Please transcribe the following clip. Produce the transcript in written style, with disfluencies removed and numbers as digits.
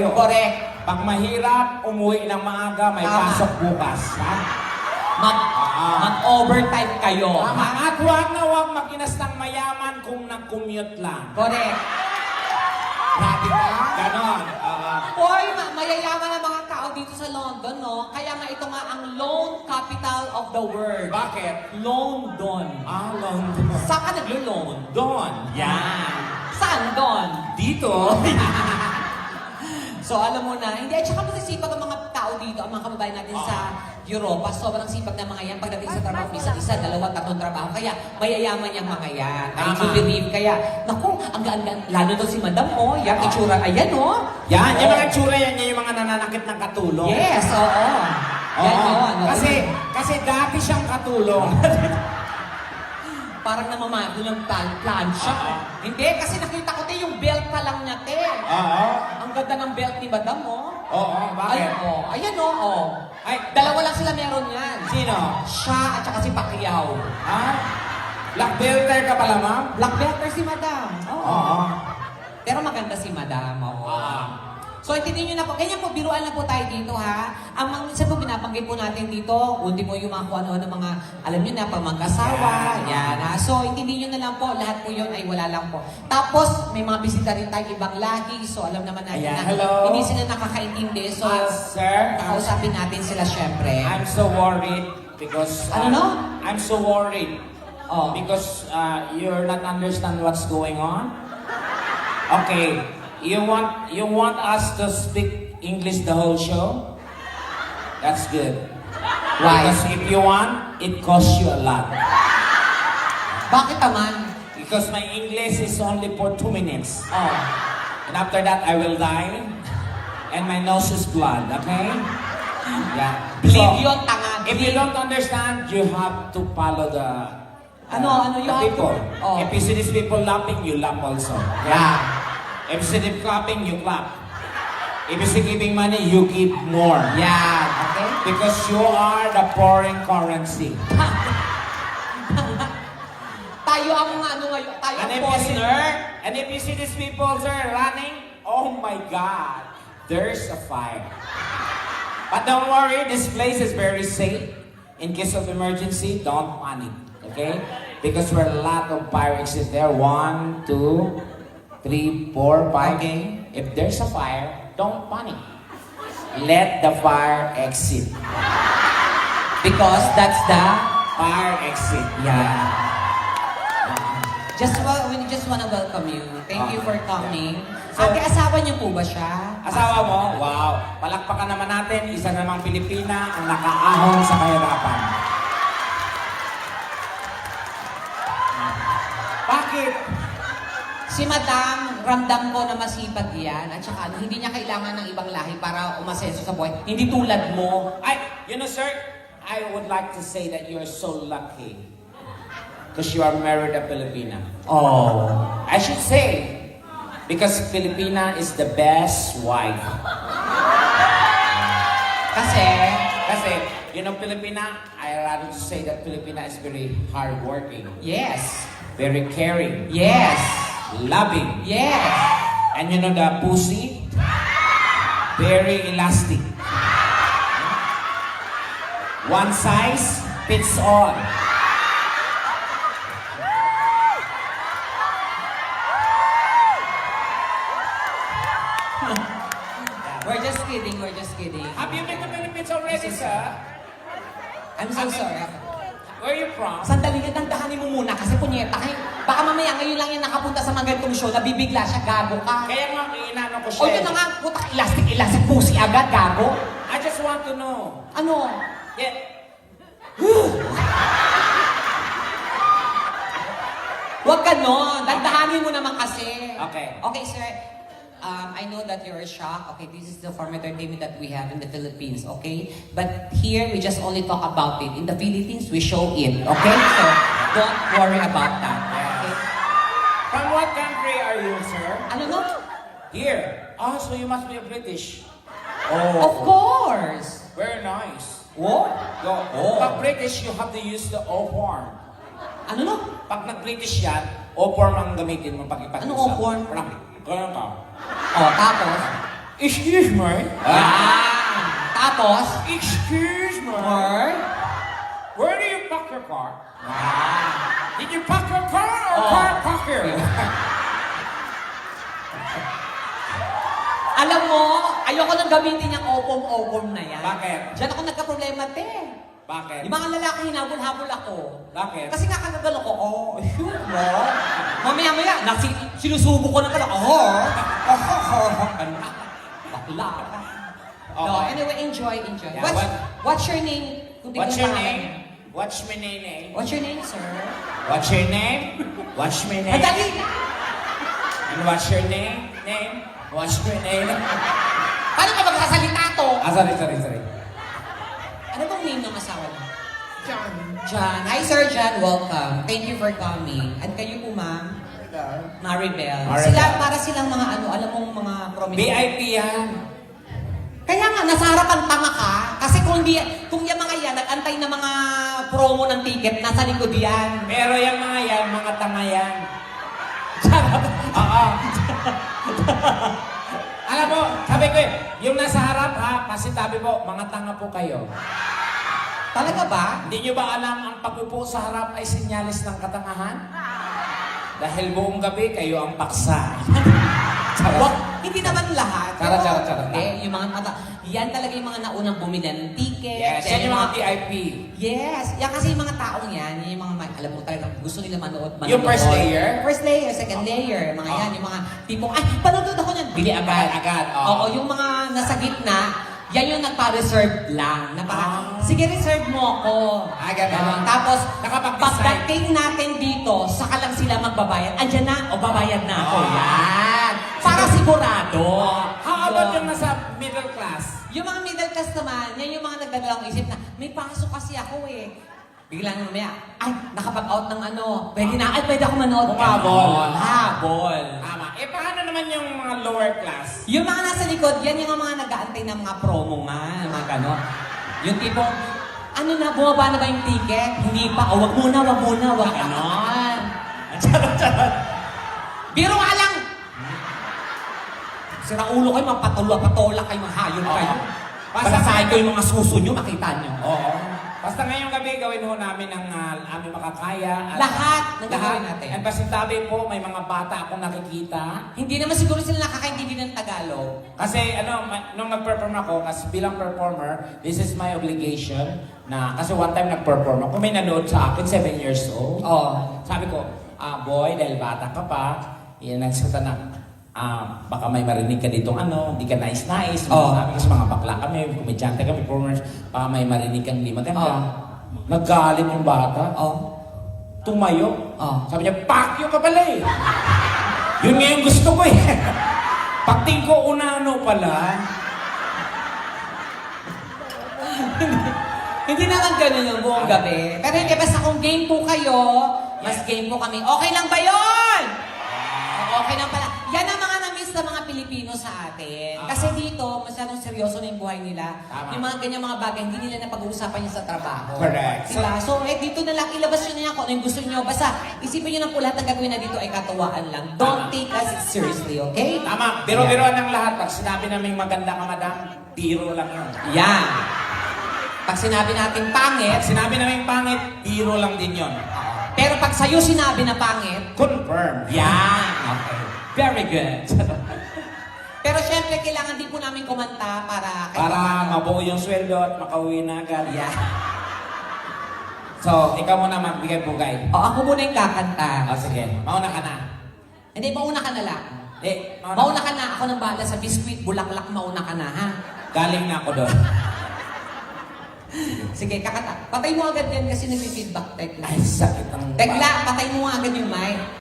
Correct. Pag mahirap, umuwi ng maaga, may Tama. pasok bukas. Ha? Mag-overtime kayo. Tama. Ha? At huwag na huwag makinas ng mayaman kung nag-commute lang. Correct. Grabe ka? Ganon. Hoy, mayayaman ang mga tao dito sa London, no? Kaya nga ito nga ang loan capital of the world. Bakit? London. London. Saan ka naglo-loan? Doon. Yan. Saan doon? Dito. So alam mo na, hindi, at saka masisipag ang mga tao dito, ang mga kababayan natin sa Europa, sobrang sipag na mga yan. Pagdating sa trabaho, isa, dalawa, tatlong trabaho. Kaya mayayaman yung mga yan. I Tama. do believe. Kaya, naku, ang gaan, lalo daw si Madam, yung itsura, ayan, Yan, yung mga tsura yan, yung mga nananakit ng katulong. Yes, oo. Yan, Oo. Kasi dati siyang katulong. parang namamago ng plancha. Hindi, kasi nakita ko, te, yung belt pa lang niya, te. Oo. Ang ganda ng belt ni Madam, Oo, bakit? Ayan, Ay, Ay, dalawa lang sila meron yan. sino? Siya at saka si Pacquiao. Ha? Black belter ka pala, ma'am? Black belter si Madam. Oo. Pero maganda si Madam. So, intindihin nyo na po. Ganyan po, biruan na po tayo dito, ha? Ang mga minsan po, binabanggit po natin dito, undi mo yung mga kung ano-ano mga, alam nyo na, pag mag-asawa, yan, ha? So, intindihin nyo na lang po, lahat po yun ay wala lang po. Tapos, may mga bisita rin tayo ibang lahi, so alam naman natin Ayan, na hello. hindi sila nakakaintindi. So, Sir, kakausapin natin sila syempre. I'm so worried because... Ano no? I'm so worried Oh. because you're not understand what's going on. Okay, you want us to speak English the whole show? That's good. Why? Because if you want, it costs you a lot. Bakit naman? Because my English is only for 2 minutes. Oh. And after that, I will die. And my nose is blood, okay? Yeah. Believe yun, tanga. If you don't understand, you have to follow the Ano, you the have to- people. Oh. If you see these people laughing, you laugh also. Yeah. If you see them clapping, you clap. If you see giving money, you give more. Yan. Okay? Because you are the foreign currency. Tayo ang ano ngayon, tayo ang And if you see, foreigner. and if you see these people, sir, running, oh my God, there's a fire. But don't worry, this place is very safe. In case of emergency, don't panic, okay? Because we're a lot of fire exit there. 1, 2, 3, 4, 5. Okay. If there's a fire, don't panic. Let the fire exit. Because that's the... Fire exit. Yeah. We just wanna welcome you. Thank you for coming. So- Ate, asawa niyo po ba siya? Asawa mo? Wow. Palakpakan naman natin, isa namang Pilipina ang nakaahon sa kahirapan. Bakit? Si Madam, ramdam ko na masipag yan. At saka hindi niya kailangan ng ibang lahi para umasenso sa buhay. Hindi tulad mo. Ay, you know, sir, I would like to say that you're so lucky. Because you are married a Filipina. Oh. I should say, because Filipina is the best wife. Kasi, You know, Filipina, I rather to say that Filipina is very hardworking, yes. very caring, Yes. loving. Yes. And you know the pussy? Very elastic. One size fits all. We're just kidding, we're just kidding. Have you been to Philippines already, sir? I'm so sorry. Where are you from? Sandali nga, dandahanin mo muna kasi punyeta kayo. Baka mamaya ngayon lang yung nakapunta sa mga ganitong show, nabibigla siya, gago ka. Kaya nga, inano ko O siya. yun na nga, putak, elastic, pussy agad, gago. I just want to know. Ano? Yeah. Huwag ganon, dandahanin mo naman kasi. Okay. Okay, sir. I know that you're shocked. Okay, this is the form of entertainment that we have in the Philippines, okay? But here, we just only talk about it. In the Philippines, we show it, okay? So, don't worry about that, okay? From what country are you, sir? Ano no? Here. Oh, so you must be a British. Of course! Very nice. What? Go. Oh. Pag British, you have to use the O form. Ano no? Pag nag-British yan, O form ang gamitin mo pag ipag-usap. Ano O form? Parang, ganun ka. Oh, tapos? Excuse me. Tapos, Excuse me. or, Where do you park your car? Did you park your car or Oh. car park here? alam mo, ayoko nang gamitin yung opom-opom na yan. Bakit? Diyan ako nagka-problema, te. Bakit? Yung mga lalaki, hinabol-habol ako. Bakit? Kasi nga kagagano ko, shoot mo. Mamaya-maya, sinusubo ko na pala, bakla ka. No, Okay. anyway, enjoy. Yeah, What's your name? Kung di ko What's na your pangalan. name? What's my name? What's your name, sir? What's your name? What's my name? Madali! And what's your name? What's your name? Paano ka magsasalita to? Sorry. Ano bang name ng asawa niyo? John. Hi, Sir John. Welcome. Thank you for coming. At kayo po, ma'am? Maribel. Maribel. Para silang mga alam mong mga prominent. VIP yan. Kaya nga, nasa harapan tanga ka. Kasi kung yung mga yan, nag-antay na mga promo ng ticket, nasa likod yan. Pero yung mga yan, mga tanga yan. Charot. Oo. Alam mo, sabi ko yung nasa harap ha, kasi sabi po, mga tanga po kayo. Talaga ba? Hindi nyo ba alam ang pag-upo sa harap ay sinyalis ng katangahan? Dahil buong gabi kayo ang paksa. Wag, hindi naman lahat. Charot. Yung mga mata, yan talaga yung mga naunang bumili ng ticket. Yes, yan yung mga VIP. Yes, yan kasi yung mga taong yan, yung mga, alam mo talaga, gusto nila manood. Yung first layer? First layer, second layer, mga yan, yung mga tipong, ay, panood ako niyan, bili agad. Agad, oo. Oo, yung mga nasa gitna, yan yung nagpa-reserve lang. Sige, reserve mo ako. Ganon. Tapos, Nakapag-decide. pagdating natin dito, saka lang sila magbabayad. Andyan na, o babayad na ako. Oo. Yan. Para sigurado. How about yung nasa middle class? Yung mga middle class naman, yan yung mga nagdadalawang isip na, may pasok kasi ako eh. Biglang mamaya, ay, nakapag-out ng ano, pwede ako manood. Humabol. Habol. Tama. Paano naman yung mga lower class? Yung mga nasa likod, yan yung mga nag-aantay ng mga promo nga, mga gano'n. Yung tipong, ano na, bumaba na ba yung ticket? Hindi pa, wag muna, wag gano'n. Charot. Biro nga lang. Sira ulo kayo, patola kayo, mahayol kayo. Basta sa akin yung mga suso nyo, makita nyo. Oo. Basta ngayong gabi, gawin ho namin ang aming makakaya. Lahat ng gagawin natin. At pasintabi po, may mga bata akong nakikita. Hindi naman siguro sila nakakaintindi ng Tagalog. Kasi nung nag-perform ako, kasi bilang performer, this is my obligation na, kasi one time nag-perform ako, may nanood sa akin, 7 years old. Oh. Sabi ko, boy, dahil bata ka pa, yan nagsalita na, baka may marinig ka ditong hindi ka nais-nais. Oh. Sabi ko sa mga bakla kami, komedyante kami, performers, baka may marinig kang di maganda. Oh. Naggalit yung bata. Oh. Tumayo. Oh. Sabi niya, pakyo ka pala eh. Yun nga yung gusto ko eh. Pagting ko unano pala. Hindi naman ganun yung buong gabi. Pero hindi, basta kung game po kayo, mas game po kami. Okay lang ba yun? Okay lang pala. Yan ang mga na-miss na mga Pilipino sa atin. Kasi dito, masyadong seryoso na yung buhay nila. Tama. Yung mga ganyan mga bagay, hindi nila na pag-uusapan niya sa trabaho. Correct. Diba? So, dito na lang, ilabas nyo na yan kung ano yung gusto nyo. Basta, isipin nyo na po lahat ng gagawin na dito ay katuwaan lang. Don't take us seriously, okay? Tama, biro-biroan ng lahat. Pag sinabi namin maganda ka, madam, biro lang yun. Yan. Pag sinabi natin pangit, Pag sinabi namin pangit, biro lang din yun. pero pag sa'yo sinabi na pangit, Confirm. yan. Okay. Very good. Pero syempre, kailangan din po namin kumanta para... Para mabuo yung sweldo at makauwi na agad. Yeah. So, ikaw muna magbigay-bugay. O, ako muna yung kakanta. Sige, mauna ka na. Hindi, mauna ka na lang. Mauna Mauna ka na. Ako nang bahala sa biskuit, bulaklak, mauna ka na, ha? Galing na ako doon. Sige, kakanta. Patay mo agad yan kasi nag-feedback, Tekla. Ay, sakit ang... Tekla, patay mo agad yung mic.